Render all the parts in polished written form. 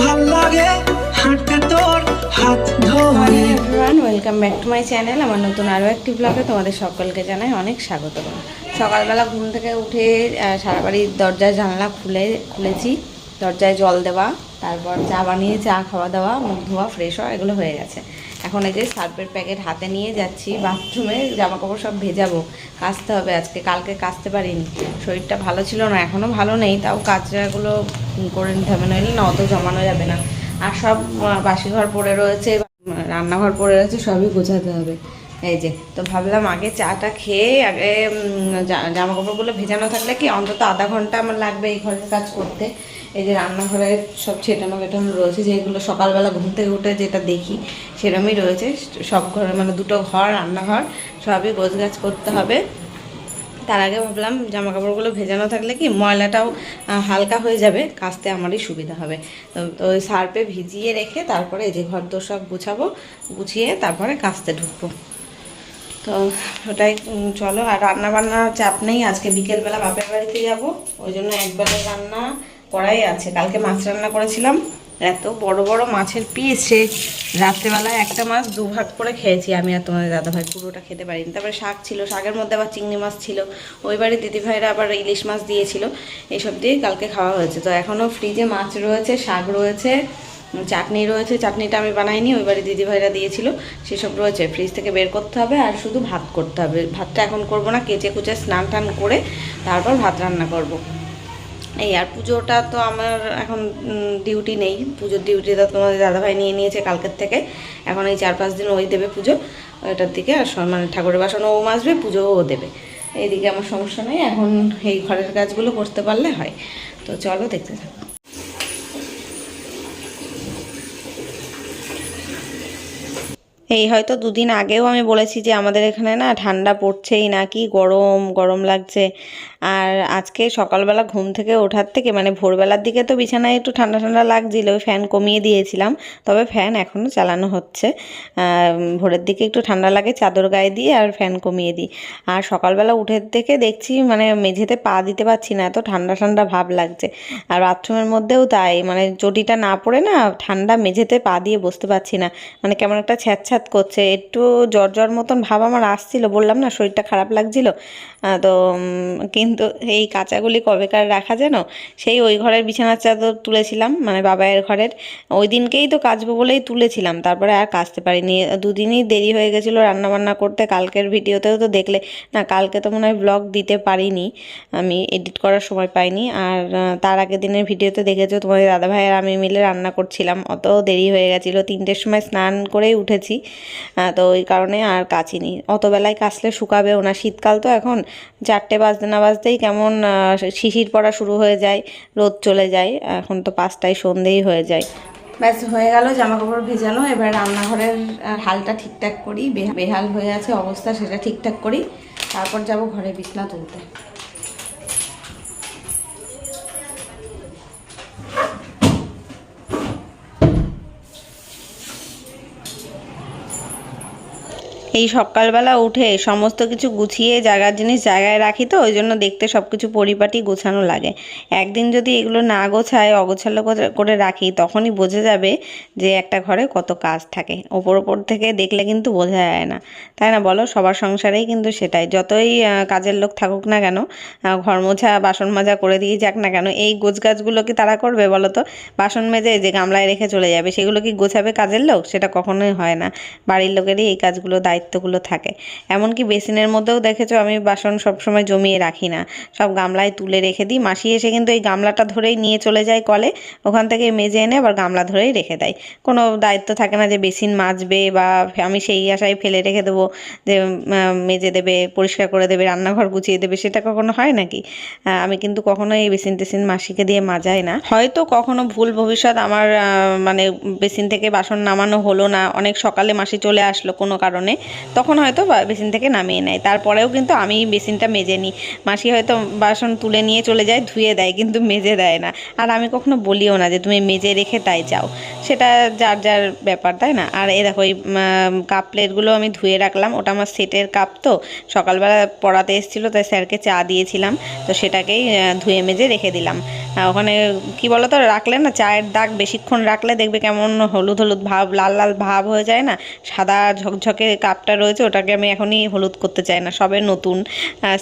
ভাল লাগে হাঁটতে তোর হাত ধরে। Everyone, welcome back to my channel. আমার নতুন আরও একটি ব্লগে তোমাদের সকলকে জানাই অনেক স্বাগত। সকালবেলা ঘুম থেকে উঠে সারা বাড়ির দরজায় জানলা খুলেছি, দরজায় জল দেওয়া, তারপর চা বানিয়ে চা খাওয়া দাওয়া, মুখ ধোয়া, ফ্রেশ হওয়া, এগুলো হয়ে গেছে। এখন এই যে সার্ফের প্যাকেট হাতে নিয়ে যাচ্ছি বাথরুমে, জামা কাপড় সব ভেজাবো, কাচতে হবে আজকে। কালকে কাচতে পারিনি, শরীরটা ভালো ছিল না, এখনও ভালো নেই, তাও কাজগুলো করে নিতে হবে, নইলে না অত জমানো যাবে না। আর সব বাসি ঘর পড়ে রয়েছে, রান্নাঘর পড়ে রয়েছে, সবই গোছাতে হবে। এই যে তো ভাবলাম আগে চাটা খেয়ে আগে জামা কাপড়গুলো ভেজানো থাকলে কি অন্তত আধা ঘন্টা আমার লাগবে এই ঘরের কাজ করতে। এই যে রান্নাঘরে সব ছেটানো বেটানো রয়েছে, যেগুলো সকালবেলা ঘুম থেকে উঠে যেটা দেখি সেরকমই রয়েছে। সব ঘরে মানে দুটো ঘর, রান্নাঘর, সবই গোছগাছ করতে হবে। তার আগে ভাবলাম জামা কাপড়গুলো ভেজানো থাকলে কি ময়লাটাও হালকা হয়ে যাবে, কাচতে আমারই সুবিধা হবে। তো ওই সার্ফে ভিজিয়ে রেখে তারপরে এই যে ঘর দোর সব গুছাবো, গুছিয়ে তারপরে কাচতে ঢুকবো। তো ওটাই চলো। আর রান্না বান্নার চাপ নেই, আজকে বিকেলবেলা বাপের বাড়িতে যাব, ওই জন্য একবেলা রান্না করাই আছে। কালকে মাছ রান্না করেছিলাম, এত বড় বড় মাছের পিস, সে রাত্রেবেলায় একটা মাছ দুভাগ করে খেয়েছি আমি আর তোমাদের দাদাভাই, পুরোটা খেতে পারিনি। তারপরে শাক ছিল, শাকের মধ্যে আবার চিংড়ি মাছ ছিল, ওই বাড়ির দিদিভাইরা আবার ইলিশ মাছ দিয়েছিল, এইসব দিয়েই কালকে খাওয়া হয়েছে। তো এখনও ফ্রিজে মাছ রয়েছে, শাক রয়েছে, চাটনি রয়েছে, চাটনিটা আমি বানাইনি, ওই বাড়ি দিদিভাইরা দিয়েছিল, সেসব রয়েছে, ফ্রিজ থেকে বের করতে হবে। আর শুধু ভাত করতে হবে, ভাতটা এখন করব না, কেচে কুচে স্নান টান করে তারপর ভাত রান্না করব। এই আর পুজোটা তো আমার এখন ডিউটি নেই, পুজোর ডিউটিটা তোমাদের দাদাভাই নিয়ে নিয়েছে কালকের থেকে। এখন এই 4-5 দিন ওই দেবে পুজো, ওইটার দিকে আর মানে ঠাকুরের বাসনও ও মাজবে, পুজোও ও দেবে। এইদিকে আমার সমস্যা নেই, এখন এই ঘরের কাজগুলো করতে পারলে হয়। তো চলো দেখতে থাকো। এই হয়তো দুদিন আগেও আমি বলেছি যে আমাদের এখানে না ঠান্ডা পড়ছেই না, কি গরম গরম লাগছে। আর আজকে সকালবেলা ঘুম থেকে ওঠার থেকে মানে ভোরবেলার দিকে তো বিছানায় একটু ঠান্ডা ঠান্ডা লাগছিল, ফ্যান কমিয়ে দিয়েছিলাম, তবে ফ্যান এখনও চালানো হচ্ছে। ভোরের দিকে একটু ঠান্ডা লাগে, চাদর গায়ে দিয়ে আর ফ্যান কমিয়ে দিই। আর সকালবেলা উঠে থেকে দেখছি মানে মেঝেতে পা দিতে পারছি না, এত ঠান্ডা ঠান্ডা ভাব লাগছে। আর বাথরুমের মধ্যেও তাই, মানে চটিটা না পরে না ঠান্ডা মেঝেতে পা দিয়ে বসতে পারছি না, মানে কেমন একটা ছ্যাঁতছ্যাঁত করছে, একটু জ্বর জ্বর মতন ভাব আমার আসছিল, বললাম না শরীরটা খারাপ লাগছিল। তো কিন্তু এই কাঁচাগুলি কবেকার রাখা যেন, সেই ওই ঘরের বিছানার চাদর তুলেছিলাম, মানে বাবাইয়ের ঘরের, ওই দিনকেই তো কাচবো বলেই তুলেছিলাম, তারপরে আর কাচতে পারিনি, দুদিনই দেরি হয়ে গেছিলো রান্নাবান্না করতে। কালকের ভিডিওতেও তো দেখলে না, কালকে তো মনে হয় ব্লগ দিতে পারিনি, আমি এডিট করার সময় পাইনি। আর তার আগের দিনের ভিডিওতে দেখেছো তোমাদের দাদাভাই আর আমি মিলে রান্না করছিলাম, অত দেরি হয়ে গেছিলো, 3টের সময় স্নান করেই উঠেছি। তো ওই কারণে আর কাচিনি, অত বেলায় কাচলে শুকাবেও না, শীতকাল তো এখন, 4টে বাজতে না বাজতেই কেমন শিশির পড়া শুরু হয়ে যায়, রোদ চলে যায়, এখন তো 5টায় সন্ধেই হয়ে যায়। ব্যাস হয়ে গেল জামা কাপড় ভেজানো, এবার রান্নাঘরের হালটা ঠিকঠাক করি, বেহাল হয়ে আছে অবস্থা, সেটা ঠিকঠাক করি, তারপর যাব ঘরে বিছনা তুলতে। এই সকালবেলা উঠে সমস্ত কিছু গুছিয়ে জায়গার জিনিস জায়গায় রাখি, তো ওই জন্য দেখতে সব কিছু পরিপাটি গোছানো লাগে। একদিন যদি এগুলো না গোছায়, অগোছালো করে রাখি, তখনই বোঝা যাবে যে একটা ঘরে কত কাজ থাকে। ওপর থেকে দেখলে কিন্তু বোঝা যায় না, তাই না বলো? সবার সংসারেই কিন্তু সেটাই, যতই কাজের লোক থাকুক না কেন, ঘর মোছা বাসন মাজা করে দিয়ে যাক না কেন, এই গোছগাছগুলো কি তারা করবে বলো তো? বাসন মেজে যে গামলায় রেখে চলে যাবে, সেগুলো কি গোছাবে কাজের লোক? সেটা কখনোই হয় না, বাড়ির লোকেরই এই কাজগুলো দায়িত্বগুলো থাকে। এমনকি বেসিনের মধ্যেও দেখেছো আমি বাসন সবসময় জমিয়ে রাখি না, সব গামলায় তুলে রেখে দিই। মাসি এসে কিন্তু এই গামলাটা ধরেই নিয়ে চলে যায় কলে, ওখান থেকে মেজে এনে আবার গামলা ধরেই রেখে দেয়। কোনো দায়িত্ব থাকে না যে বেসিন মাজবে, বা আমি সেই আশায় ফেলে রেখে দেবো যে মেজে দেবে, পরিষ্কার করে দেবে, রান্নাঘর গুছিয়ে দেবে, সেটা কখনো হয় নাকি? আমি কিন্তু কখনো এই বেসিন টেসিন মাসিকে দিয়ে মাজাই না। হয়তো কখনো ভুল ভবিষ্যৎ আমার মানে বেসিন থেকে বাসন নামানো হলো না, অনেক সকালে মাসি চলে আসলো কোনো কারণে, তখন হয়তো বেসিন থেকে নামিয়ে নেয়, তারপরেও কিন্তু আমি বেসিনটা মেজে নিই। মাসি হয়তো বাসন তুলে নিয়ে চলে যায়, ধুয়ে দেয়, কিন্তু মেজে দেয় না। আর আমি কখনো বলিও না যে তুমি মেজে রেখে তাই যাও, সেটা যার যার ব্যাপার, তাই না? আর এই দেখো এই কাপ প্লেটগুলো আমি ধুয়ে রাখলাম, ওটা আমার সেটের কাপ, তো সকালবেলা পড়াতে এসেছিলো তাই স্যারকে চা দিয়েছিলাম, তো সেটাকেই ধুয়ে মেজে রেখে দিলাম। ওখানে কি বলো তো, রাখলে না চায়ের দাগ বেশিক্ষণ রাখলে দেখবে কেমন হলুদ হলুদ ভাব, লাল লাল ভাব হয়ে যায় না। সাদা ঝকঝকে কাপটা রয়েছে, ওটাকে আমি এখনই হলুদ করতে চাই না, সবে নতুন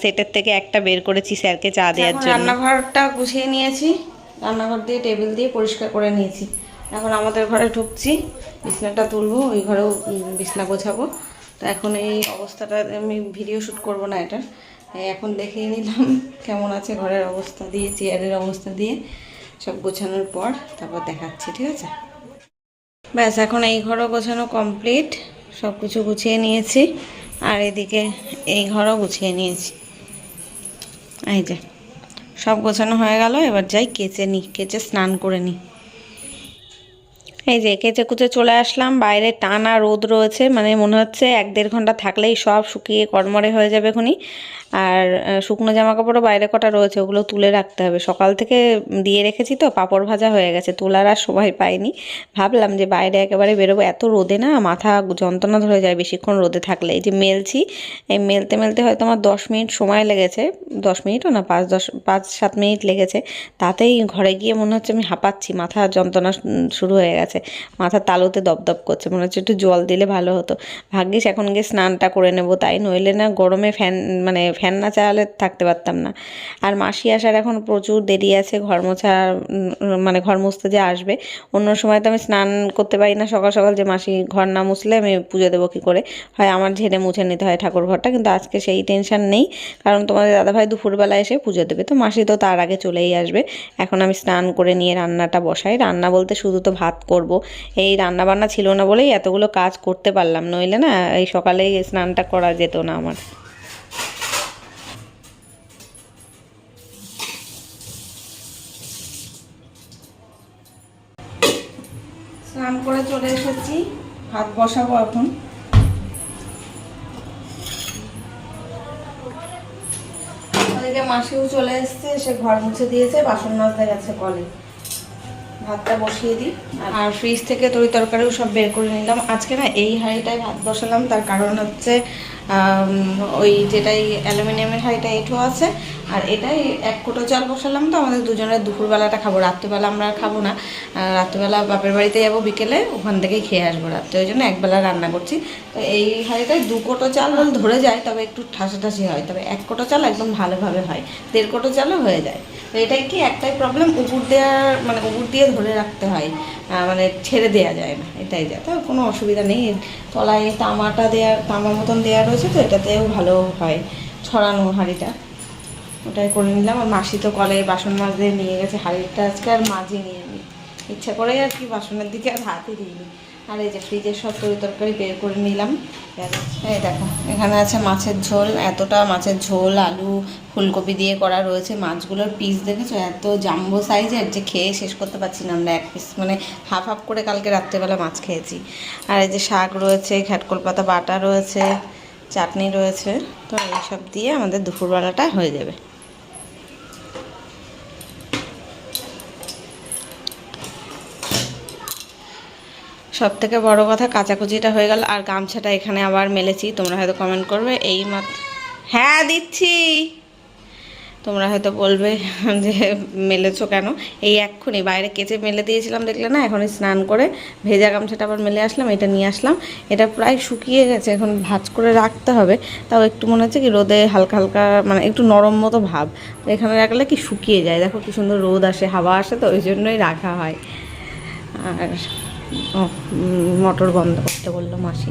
সেটের থেকে একটা বের করেছি স্যারকে চা দেওয়ার জন্য। রান্নাঘরটা গুছিয়ে নিয়েছি, রান্নাঘর দিয়ে টেবিল দিয়ে পরিষ্কার করে নিয়েছি। এখন আমাদের ঘরে ঢুকছি, বিছনাটা তুলবো, ওই ঘরেও বিছনা গোছাবো। তো এখন এই অবস্থাটা আমি ভিডিও শ্যুট করবো না এটা, এখন দেখিয়ে নিলাম কেমন আছে ঘরের অবস্থা দিয়ে, চেয়ারের অবস্থা দিয়ে। সব গোছানোর পর তারপর দেখাচ্ছি, ঠিক আছে? ব্যাস, এখন এই ঘরও গোছানো কমপ্লিট, সব কিছু গুছিয়ে নিয়েছি। আর এদিকে এই ঘরও গুছিয়ে নিয়েছি। এই যে সব গোছানো হয়ে গেল, এবার যাই কেচে নিই, কেচে স্নান করে নিই। এই যে কেচে কুচে চলে আসলাম, বাইরে টানা রোদ রয়েছে, মানে মনে হচ্ছে 1-1.5 ঘন্টা থাকলেই সব শুকিয়ে কড়মড়ে হয়ে যাবে এখনই। আর শুকনো জামা কাপড়ও বাইরে কটা রয়েছে, ওগুলো তুলে রাখতে হবে। সকাল থেকে দিয়ে রেখেছি তো, পাঁপড় ভাজা হয়ে গেছে, তোলার আর সময় পাইনি। ভাবলাম যে বাইরে একেবারে বেরোবো, এত রোদে না মাথা যন্ত্রণা ধরে যায় বেশিক্ষণ রোদে থাকলে। এই যে মেলছি, এই মেলতে মেলতে হয়তো আমার 10 মিনিট সময় লেগেছে, 10 মিনিটও না, 5-7 মিনিট লেগেছে। তাতেই ঘরে গিয়ে মনে হচ্ছে আমি হাঁপাচ্ছি, মাথা যন্ত্রণা শুরু হয়ে গেছে, মাথার তালুতে দপদপ করছে, মনে হচ্ছে একটু জল দিলে ভালো হতো। ভাগ্যিস এখন গিয়ে স্নানটা করে নেব, তাই নইলে না গরমে ফ্যান না চালালে থাকতে পারতাম না। আর মাসি আসার এখন প্রচুর দেরি আছে, ঘর মোছা মানে ঘর মুছতে যে আসবে। অন্য সময় তো আমি স্নান করতে পারি না সকাল সকাল, যে মাসি ঘর না মুছলে আমি পুজো দেবো কী করে, হয় আমার ঝেড়ে মুছে নিতে হয় ঠাকুর ঘরটা। কিন্তু আজকে সেই টেনশন নেই, কারণ তোমাদের দাদাভাই দুপুরবেলা এসে পুজো দেবে, তো মাসি তো তার আগে চলেই আসবে। এখন আমি স্নান করে নিয়ে রান্নাটা বসাই। রান্না বলতে শুধু তো ভাত করব, এই রান্না বান্না ছিল না বলেই এতগুলো কাজ করতে পারলাম, নইলে না এই সকালেই স্নানটা করা যেত না আমার। স্নান করে চলে এসেছি, ভাত বসাবো এখন। ওদিকে মাসিও চলে এসছে, সে ঘর মুছে দিয়েছে, বাসন মাজতে গেছে কলে। ভাতটা বসিয়ে দিই, আর ফ্রিজ থেকে তরি তরকারিও সব বের করে নিলাম। আজকে না এই হাঁড়িটায় ভাত বসালাম, তার কারণ হচ্ছে ওই যেটাই অ্যালুমিনিয়ামের হাঁড়িটা এঁঠো আছে, আর এটাই 1 কোটো চাল বসালাম। তো আমাদের দুজনের দুপুরবেলাটা খাবো, রাত্রিবেলা আমরা আর খাবো না। রাত্রিবেলা বাপের বাড়িতে যাবো বিকেলে, ওখান থেকেই খেয়ে আসবো রাত্রে, ওই জন্য একবেলা রান্না করছি। তো এই হাঁড়িটায় 2 কোটো চাল ধরে যায়, তবে একটু ঠাসাঠাসি হয়, তবে 1 কোটো চাল একদম ভালোভাবে হয়, 1.5 কোটো চালও হয়ে যায়। তো এটাই কি একটাই প্রবলেম, উপর দিয়ে ধরে রাখতে হয়, মানে ছেড়ে দেওয়া যায় না, এটাই যা। তো কোনো অসুবিধা নেই, তলায় তামা মতন দেওয়া রয়েছে, তো এটাতেও ভালো হয় ছড়ানো হাঁড়িটা। ওটাই করে নিলাম। আর মাসি তো কলে বাসন মাজতে নিয়ে গেছে, হাঁড়িটা আজকে আর মাজিনি আমি, ইচ্ছা করেই আর কি বাসনের দিকে আর হাতই দিইনি। আর এই যে ফ্রিজের সব তরি তরকারি বের করে নিলাম। এই দেখো, এখানে আছে মাছের ঝোল, এতটা মাছের ঝোল, আলু ফুলকপি দিয়ে করা রয়েছে। মাছগুলোর পিস দেখেছো, এত জাম্বো সাইজের যে খেয়ে শেষ করতে পারছি না আমরা, 1 পিস মানে হাফ হাফ করে কালকে রাত্রেবেলা মাছ খেয়েছি। আর এই যে শাক রয়েছে, ঘ্যাটকল পাতা বাটা রয়েছে, চাটনি রয়েছে। তো এইসব দিয়ে আমাদের দুপুরবেলাটা হয়ে যাবে। সব থেকে বড় কথা কাচাকুচিটা হয়ে গেল, আর গামছাটা এখানে আবার মেলেছি। তোমরা হয়তো কমেন্ট করবে এই হ্যাঁ দিচ্ছি, তোমরা হয়তো বলবে যে মেলেছো কেন, এই এক্ষুনি বাইরে কেচে মেলে দিয়েছিলাম দেখলে না, এখন স্নান করে ভেজা গামছাটা আবার মেলে আসলাম, এটা নিয়ে আসলাম। এটা প্রায় শুকিয়ে গেছে, এখন ভাঁজ করে রাখতে হবে। তাও একটু মনে হচ্ছে কি রোদে হালকা হালকা মানে একটু নরম মতো ভাব, এখানে রাখলে কি শুকিয়ে যায়। দেখো কি সুন্দর রোদ আসে, হাওয়া আসে, তো ওই জন্যই রাখা হয়। আর মোটর বন্ধ করতে বললো মাসি।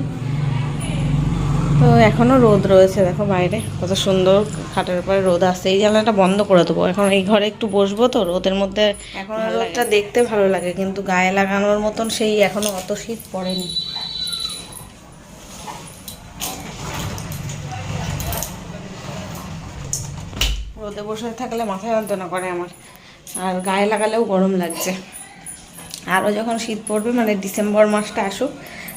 তো এখনও রোদ রয়েছে, দেখো বাইরে কত সুন্দর খাটের উপরে রোদ আসছে। এই জানলাটা বন্ধ করে দেবো, এখন এই ঘরে একটু বসবো তো রোদের মধ্যে। এখন রোদটা দেখতে ভালো লাগে, কিন্তু গায়ে লাগানোর মতন সেই এখনো অত শীত পড়েনি। রোদে বসে থাকলে মাথা যন্ত্রণা করে আমার, আর গায়ে লাগালেও গরম লাগছে। আরও যখন শীত পড়বে, মানে ডিসেম্বর মাসটা আসুক,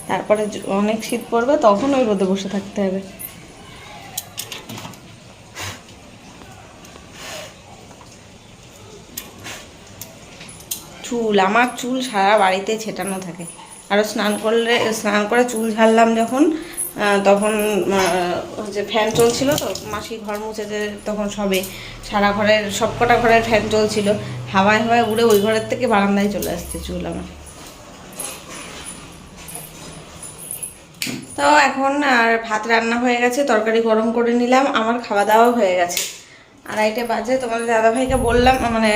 তারপরে অনেক শীত পড়বে, তখন ওই রোদে বসে থাকতে হবে। আমার চুল সারা বাড়িতে ছেটানো থাকে। আরও স্নান করে চুল ঝাড়লাম যখন, তখন যে ফ্যান চলছিল তো, মাসি ঘর মুছেছে তখন সবে, সারা ঘরের সবকটা ঘরের ফ্যান চলছিল, হাওয়ায় হাওয়ায় উড়ে ওই ঘরের থেকে বারান্দায় চলে আসছে চুল আমার। তো এখন আর ভাত রান্না হয়ে গেছে, তরকারি গরম করে নিলাম, আমার খাওয়া দাওয়াও হয়ে গেছে। 2:30 বাজে। তোমাদের দাদাভাইকে বললাম, মানে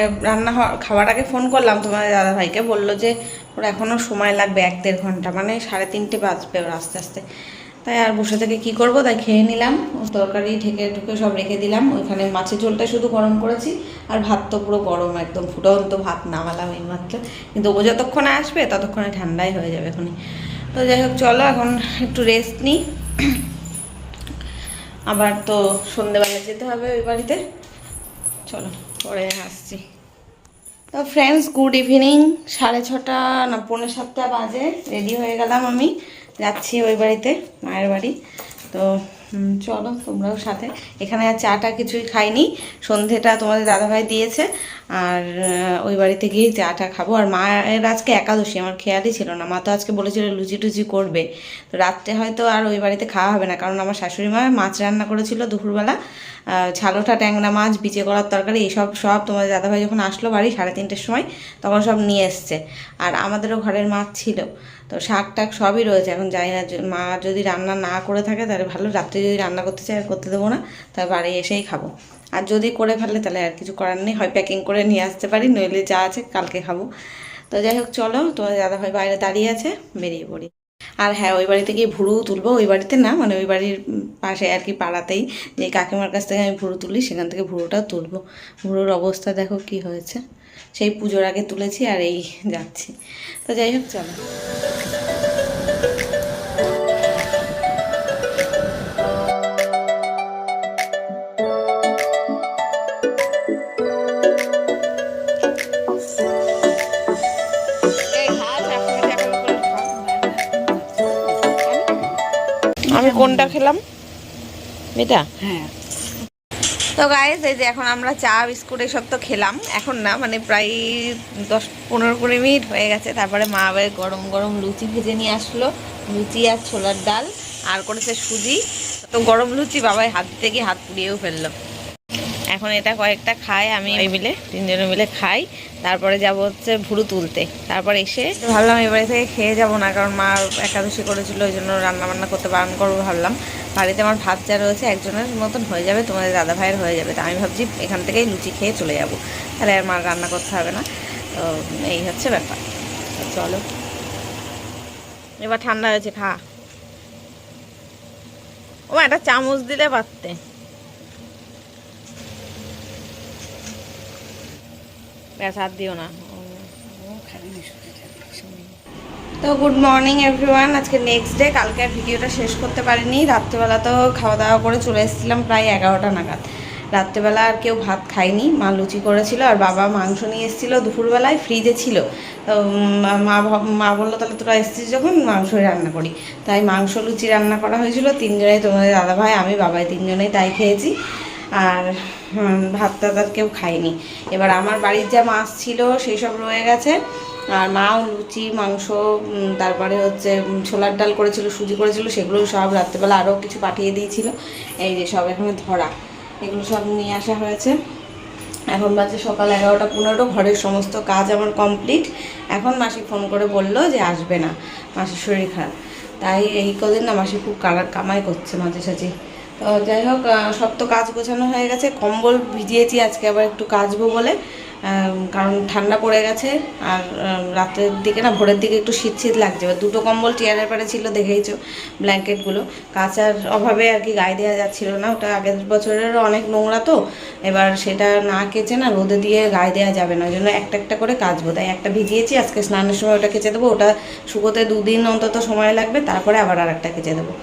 খাওয়াটাকে ফোন করলাম, তোমাদের দাদাভাইকে বললো যে ওর এখনও সময় লাগবে 1-1.5 ঘন্টা, মানে 3:30 বাজবে ওর আস্তে আস্তে। তাই আর বসে থেকে কী করবো, তাই খেয়ে নিলাম। তরকারি ঢেকে ঢুকে সব রেখে দিলাম, ওইখানে মাছের ঝোলটা শুধু গরম করেছি, আর ভাত তো পুরো গরম একদম ফুটন্ত ভাত নামালাম এই মাত্র। কিন্তু ও যতক্ষণে আসবে ততক্ষণে ঠান্ডাই হয়ে যাবে এখনই। তো যাই হোক, চলো এখন একটু রেস্ট নিই, আবার তো সন্ধেবেলা যেতে হবে ওই বাড়িতে। চলো পরে আসছি। তো ফ্রেন্ডস, গুড ইভিনিং। 6:30 না 6:45 বাজে, রেডি হয়ে গেলাম, আমি যাচ্ছি ওই বাড়িতে, মায়ের বাড়ি। তো চলো তোমরাও সাথে। এখানে আর চাটা কিছুই খাইনি, সন্ধেটা তোমাদের দাদাভাই দিয়েছে, আর ওই বাড়িতে গিয়েই চাটা খাবো। আর মায়ের আজকে একাদশী, আমার খেয়ালই ছিল না, মা তো আজকে বলেছিল লুচি টুচি করবে। তো রাত্রে হয়তো আর ওই বাড়িতে খাওয়া হবে না, কারণ আমার শাশুড়ি মা মাছ রান্না করেছিল দুপুরবেলা, ঝালোটা ট্যাংরা মাছ, বিচে করার তরকারি, এইসব সব তোমাদের দাদাভাই যখন আসলো বাড়ি 3:30-র সময়, তখন সব নিয়ে এসছে। আর আমাদেরও ঘরের মাছ ছিল, তো শাক টাক সবই রয়েছে। এখন জানি না, মা যদি রান্না না করে থাকে তাহলে ভালো, রাত্রে যদি রান্না করতে চাই আর করতে দেবো না, তাহলে বাড়ি এসেই খাবো। আর যদি করে ফেলে তাহলে আর কিছু করার নেই, হয় প্যাকিং করে নিয়ে আসতে পারি, নইলে যা আছে কালকে খাবো। তো যাই হোক চলো, তোমাদের দাদাভাই বাইরে দাঁড়িয়ে আছে, বেরিয়ে পড়ি। আর হ্যাঁ, ওই বাড়িতে গিয়ে ভুরু তুলবো, ওই বাড়িতে না, মানে ওই বাড়ির পাশে আর কি, পাড়াতেই যে কাকিমার কাছ থেকে আমি ভুরু তুলি, সেখান থেকে ভুরুটাও তুলবো। ভুরুর অবস্থা দেখো কি হয়েছে, সেই পুজোর আগে তুলেছি আর এই যাচ্ছি। তো যাই হোক চলো। আমি কোনটা খেলাম, এটা? হ্যাঁ। তো গাইস, এই যে এখন আমরা চা বিস্কুট এসব তো খেলাম, এখন না মানে প্রায় 10-15-20 মিনিট হয়ে গেছে। তারপরে মা আবার গরম গরম লুচি ভেজে নিয়ে আসলো, লুচি আর ছোলার ডাল, আর করেছে সুজি। তো গরম লুচি বাবাই হাত দিতে গিয়ে হাত পুড়িয়েও ফেললো। এখন এটা কয়েকটা খাই, আমি মিলে 3জনে মিলে খাই, তারপরে যাব হচ্ছে ভুরু তুলতে। তারপর এসে ভাবলাম এবারে থেকে খেয়ে যাব না, কারণ মা একাদশী করেছিল, ওই জন্য রান্নাবান্না করতে বারণ করবো ভাবলাম। বাড়িতে আমার ভাত যা রয়েছে একজনের মতন হয়ে যাবে, তোমাদের দাদা ভাইয়ের হয়ে যাবে। তা আমি ভাবছি এখান থেকেই লুচি খেয়ে চলে যাব, তাহলে আর মার রান্না করতে হবে না। তো এই হচ্ছে ব্যাপার। চলো, এবার ঠান্ডা হয়েছে, খা। ও একটা চামচ দিলে পারতে। হাত দিও না। তো গুড মর্নিং এভরিওয়ান, আজকে নেক্সট ডে। কালকে আর ভিডিওটা শেষ করতে পারিনি, রাত্রেবেলা তো খাওয়া দাওয়া করে চলে এসেছিলাম প্রায় 11টা নাগাদ। রাত্রেবেলা আর কেউ ভাত খায়নি, মা লুচি করেছিল, আর বাবা মাংস নিয়ে এসেছিলো দুপুরবেলায়, ফ্রিজে ছিল। তো মা বললো তাহলে তোরা এসেছিস যখন মাংসই রান্না করি, তাই মাংস লুচি রান্না করা হয়েছিল। 3জনেই, তোমাদের দাদাভাই, আমি, বাবাই 3জনেই তাই খেয়েছি। আর ভাত টাত আর কেউ খায়নি। এবার আমার বাড়ির যা মাছ ছিল সেই সব রয়ে গেছে, আর মাও লুচি, মাংস, তারপরে হচ্ছে ছোলার ডাল করেছিল, সুজি করেছিল, সেগুলো সব রাত্রেবেলা আরও কিছু পাঠিয়ে দিয়েছিল। এই যে সব এখানে ধরা, এগুলো সব নিয়ে আসা হয়েছে। এখন বাজে সকাল 11টা 15, ঘরের সমস্ত কাজ আমার কমপ্লিট। এখন মাসি ফোন করে বলল যে আসবে না, মাসির শরীর খারাপ। তাই এই কদিন না মাসি খুব কামাই করছে মাঝে সাঝে। তো যাই হোক, সব তো কাজ গোছানো হয়ে গেছে, কম্বল ভিজিয়েছি আজকে আবার একটু কাচবো বলে, কারণ ঠান্ডা পড়ে গেছে। আর রাতের দিকে না, ভোরের দিকে একটু শীত শীত লাগছে। এবার 2টো কম্বল টিয়ারের পাড়ে ছিল, দেখেইছো, ব্ল্যাঙ্কেটগুলো কাচার অভাবে আর কি গায়ে দেওয়া যাচ্ছিল না। ওটা আগের বছরেরও অনেক নোংরা, তো এবার সেটা না কেচে না রোদে দিয়ে গায়ে দেওয়া যাবে না, ওই জন্য একটা একটা করে কাচবো। তাই একটা ভিজিয়েছি, আজকে স্নানের সময় ওটা কেচে দেবো। ওটা শুকোতে 2 দিন অন্তত সময় লাগবে, তারপরে আবার আর একটা কেচে দেবো।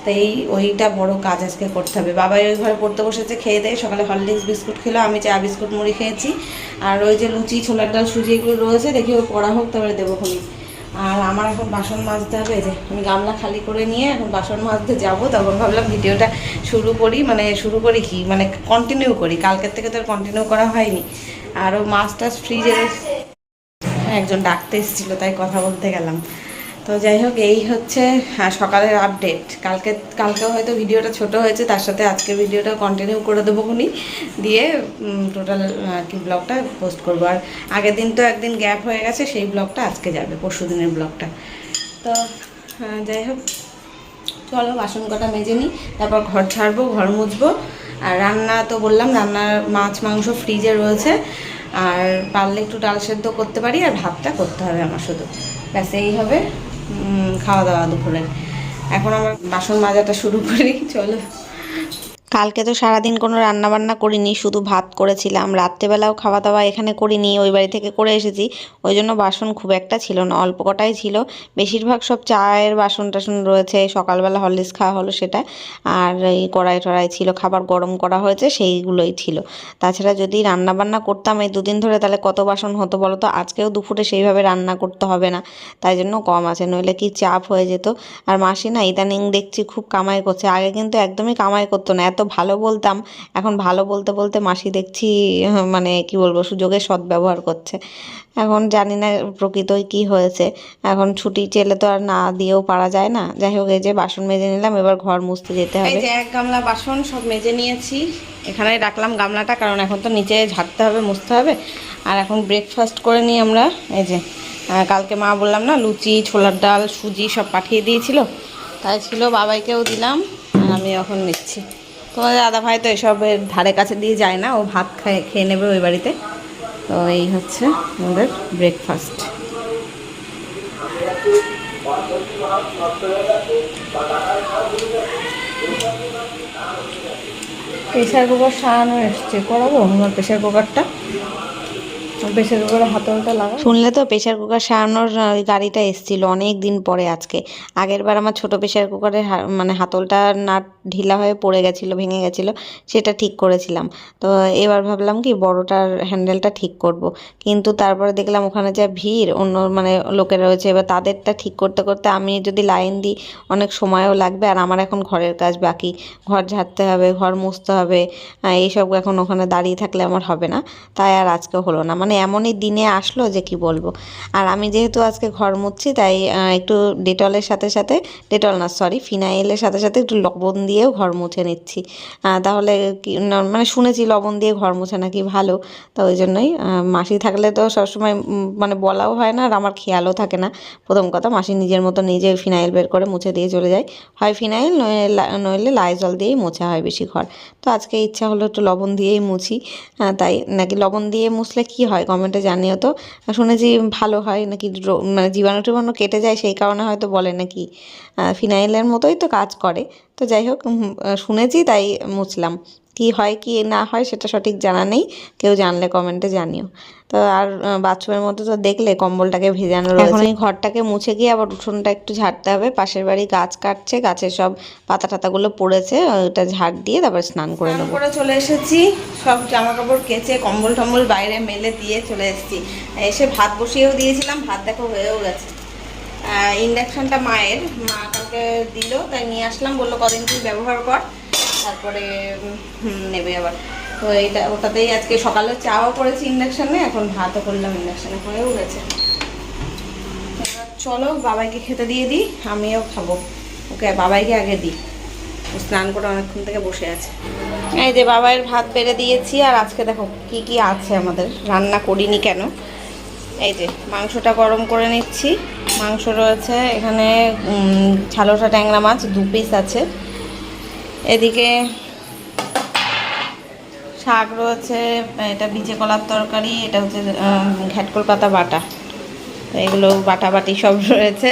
তাই ওইটা বড় কাজ আজকে করতে হবে। বাবাই ওই ঘরে পড়তে বসেছে, খেয়ে দেয়, সকালে হরলিক্স বিস্কুট খেলো, আমি চা বিস্কুট মুড়ি খেয়েছি। আর ওই যে লুচি, ছোলার ডাল, সুজি এগুলো রয়েছে, দেখি ও পড়া হোক তারপরে দেবো খুলি। আর আমার এখন বাসন মাজতে হবে, যে আমি গামলা খালি করে নিয়ে এখন বাসন মাজতে যাবো। তখন ভাবলাম ভিডিওটা শুরু করি, মানে শুরু করি কি, মানে কন্টিনিউ করি, কালকের থেকে তো আর কন্টিনিউ করা হয়নি। আরও মাছ টাছ ফ্রিজে একজন ডাকতে এসেছিলো, তাই কথা বলতে গেলাম। তো তো যাই হোক, এই হচ্ছে সকালের আপডেট। কালকেও হয়তো ভিডিওটা ছোট হয়েছে, তার সাথে আজকের ভিডিওটা কন্টিনিউ করে দেবো খুনি, দিয়ে টোটাল কি ব্লগটা পোস্ট করবো। আর আগের দিন তো একদিন গ্যাপ হয়ে গেছে, সেই ব্লগটা আজকে যাবে, পরশু দিনের ব্লগটা। তো যাই হোক, চলো বাসন কটা মেজে নিই, তারপর ঘর ছাড়বো, ঘর মুছবো। আর রান্না তো বললাম, রান্নার মাছ মাংস ফ্রিজে রয়েছে, আর পারলে একটু ডাল সেদ্ধ করতে পারি, আর ভাতটা করতে হবে আমার শুধু, ব্যাস এই হবে খাওয়া দাওয়া দুপুরে। এখন আমার বাসন মাজাটা শুরু করি, চলো। কালকে তো সারাদিন কোনো রান্না বান্না করিনি, শুধু ভাত করেছিলাম। রাত্রেবেলাও খাওয়া দাওয়া এখানে করিনি, ওই বাড়ি থেকে করে এসেছি, ওই জন্য বাসন খুব একটা ছিল না, অল্প কটাই ছিল। বেশিরভাগ সব চায়ের বাসন টাসন রয়েছে, সকালবেলা হরলিক্স খাওয়া হলো সেটা, আর এই কড়াই টড়াই ছিল, খাবার গরম করা হয়েছে সেইগুলোই ছিল। তাছাড়া যদি রান্না বান্না করতাম এই দুদিন ধরে, তাহলে কত বাসন হতো বলো তো। আজকেও দুপুরে সেইভাবে রান্না করতে হবে না, তাই জন্য কম আছে, নইলে কি চাপ হয়ে যেত। আর মাসি না ইদানিং দেখছি খুব কামাই করছে, আগে কিন্তু একদমই কামাই করতো না, এত ভালো বলতাম, এখন ভালো বলতে বলতে মাসি দেখছি মানে কি বলবো, সুযোগের সদ্ব্যবহার করছে। এখন জানি না প্রকৃতই কি হয়েছে, এখন ছুটি চেলে তো আর না দিয়েও পারা যায় না। যাই হোক, এই যে বাসন মেজে নিলাম, এবার ঘর মুছতে যেতে হবে। এই যে এক গামলা বাসন সব মেজে নিয়েছি, এখানে রাখলাম গামলাটা, কারণ এখন তো নিচে ঝাড়তে হবে, মুছতে হবে। আর এখন ব্রেকফাস্ট করে নিই আমরা। এই যে কালকে মা বললাম না, লুচি ছোলার ডাল সুজি সব পাঠিয়ে দিয়েছিল, তাই ছিল, বাবাইকেও দিলাম, আর আমি এখন নিচ্ছি। তোমাদের দাদা ভাই তো এসবের ধারে কাছে দিয়ে যায় না, ও ভাত খেয়ে নেবে ওই বাড়িতে। তো এই হচ্ছে আমাদের ব্রেকফাস্ট। প্রেশার কুকার সারানো এসছে, করাবো আমার প্রেশার কুকারটা, প্রেশার কুকারে হাতলটা লাগা। শুনলে তো, প্রেশার কুকার সারানোর ওই গাড়িটা এসেছিলো অনেক দিন পরে আজকে। আগের বার আমার ছোট প্রেশার কুকারের মানে হাতলটা নাট ঢিলা হয়ে পড়ে গেছিলো, ভেঙে গেছিলো, সেটা ঠিক করেছিলাম। তো এবার ভাবলাম কি বড়টার হ্যান্ডেলটা ঠিক করব, কিন্তু তারপরে দেখলাম ওখানে যা ভিড়, অন্য মানে লোকেরা রয়েছে, এবার তাদেরটা ঠিক করতে করতে আমি যদি লাইন দিই অনেক সময়ও লাগবে, আর আমার এখন ঘরের কাজ বাকি, ঘর ঝাড়তে হবে, ঘর মুছতে হবে, এইসব এখন ওখানে দাঁড়িয়ে থাকলে আমার হবে না, তাই আর আজকে হলো না। মানে এমনই দিনে আসলো যে কি বলবো। আর আমি যেহেতু আজকে ঘর মুছছি, তাই একটু ডেটলের সাথে সাথে, ডেটল না সরি ফিনাইলের সাথে সাথে একটু লবণ দিয়েও ঘর মুছে নিচ্ছি, তাহলে কি মানে শুনেছি লবণ দিয়ে ঘর মুছে নাকি ভালো। তো ওই জন্যই মাসি থাকলে তো সবসময় মানে বলাও হয় না, আর আমার খেয়ালও থাকে না। প্রথম কথা, মাসি নিজের মতো নিজে ফিনাইল বের করে মুছে দিয়ে চলে যায়, হয় ফিনাইল নইলে লাইজল দিয়েই মোছা হয় বেশি ঘর। তো আজকে ইচ্ছা হলো একটু লবণ দিয়েই মুছি, তাই নাকি লবণ দিয়ে মুছলে কি হয় কমেন্টে জানিও তো। শুনেছি ভালো হয় নাকি, মানে জীবাণু টিবাণু কেটে যায়, সেই কারণে হয়তো বলে নাকি, ফিনাইলের মতোই তো কাজ করে। তো যাই হোক, শুনেছি তাই মুছলাম, কি হয় কি না হয় সেটা সঠিক জানা নেই, কেউ জানলে কমেন্টে জানিও। তো আর বাথরুমের মধ্যে তো দেখলে কম্বলটাকে ভেজানো রয়েছে। এখন এই ঘরটাকে মুছে গিয়ে আবার উঠোনটা একটু ঝাড়তে হবে, পাশের বাড়ি গাছ কাটছে, গাছের সব পাতা টাতাগুলো পড়েছে, ওটা ঝাড় দিয়ে তারপর স্নান করে নেবো। করে চলে এসেছি, সব জামা কাপড় কেচে কম্বল টম্বল বাইরে মেলে দিয়ে চলে এসেছি। এসে ভাত বসিয়েও দিয়েছিলাম, ভাত দেখো হয়েও গেছে। ইন্ডাকশানটা মায়ের, মা কালকে দিল, তাই নিয়ে আসলাম, বললো কদিন তুই ব্যবহার কর, তারপরে নেবে আবার। তো এইটা ওটাতেই আজকে সকালে চাও করেছি ইন্ডাকশানে, এখন ভাতও করলাম ইন্ডাকশানে, হয়েও গেছে। চলো বাবাইকে খেতে দিয়ে দিই, আমিও খাবো। ওকে বাবাইকে আগে দিই, স্নান করে অনেকক্ষণ থেকে বসে আছে। এই যে বাবাইয়ের ভাত বেড়ে দিয়েছি, আর আজকে দেখো কি কি আছে আমাদের, রান্না করিনি কেন। এই যে মাংসটা গরম করে নিচ্ছি, মাংস রয়েছে এখানে, ঝালোটা ট্যাংরা মাছ 2 পিস আছে, এদিকে শাক রয়েছে, এটা বিচে কলার তরকারি, এটা হচ্ছে ঘ্যাটকল পাতা বাটা, এগুলো বাটাবাটি সব রয়েছে।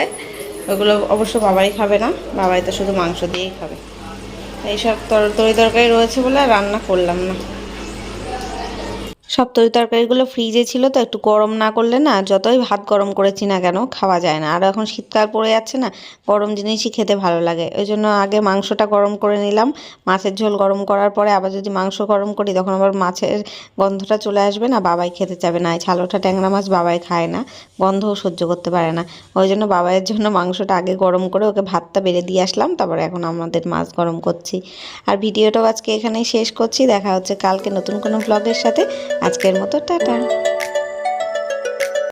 ওগুলো অবশ্য বাবাই খাবে না, বাবাই তো শুধু মাংস দিয়েই খাবে। এইসব তরি তরকারি রয়েছে বলে রান্না করলাম না। সব তরি তরকারিগুলো ফ্রিজে ছিল, তো একটু গরম না করলে না, যতই ভাত গরম করেছি না কেন খাওয়া যায় না। আর এখন শীতকাল পড়ে যাচ্ছে না, গরম জিনিসই খেতে ভালো লাগে, ওই জন্য আগে মাংসটা গরম করে নিলাম। মাছের ঝোল গরম করার পরে আবার যদি মাংস গরম করি, তখন আবার মাছের গন্ধটা চলে আসবে না, বাবাই খেতে চাবে না। এই ছালোটা ট্যাংরা মাছ বাবাই খায় না, গন্ধও সহ্য করতে পারে না, ওই জন্য বাবাইয়ের জন্য মাংসটা আগে গরম করে ওকে ভাতটা বেড়ে দিয়ে আসলাম, তারপরে এখন আমাদের মাছ গরম করছি। আর ভিডিওটাও আজকে এখানেই শেষ করছি, দেখা হচ্ছে কালকে নতুন কোনো ব্লগের সাথে। আজকের মতো টাটা।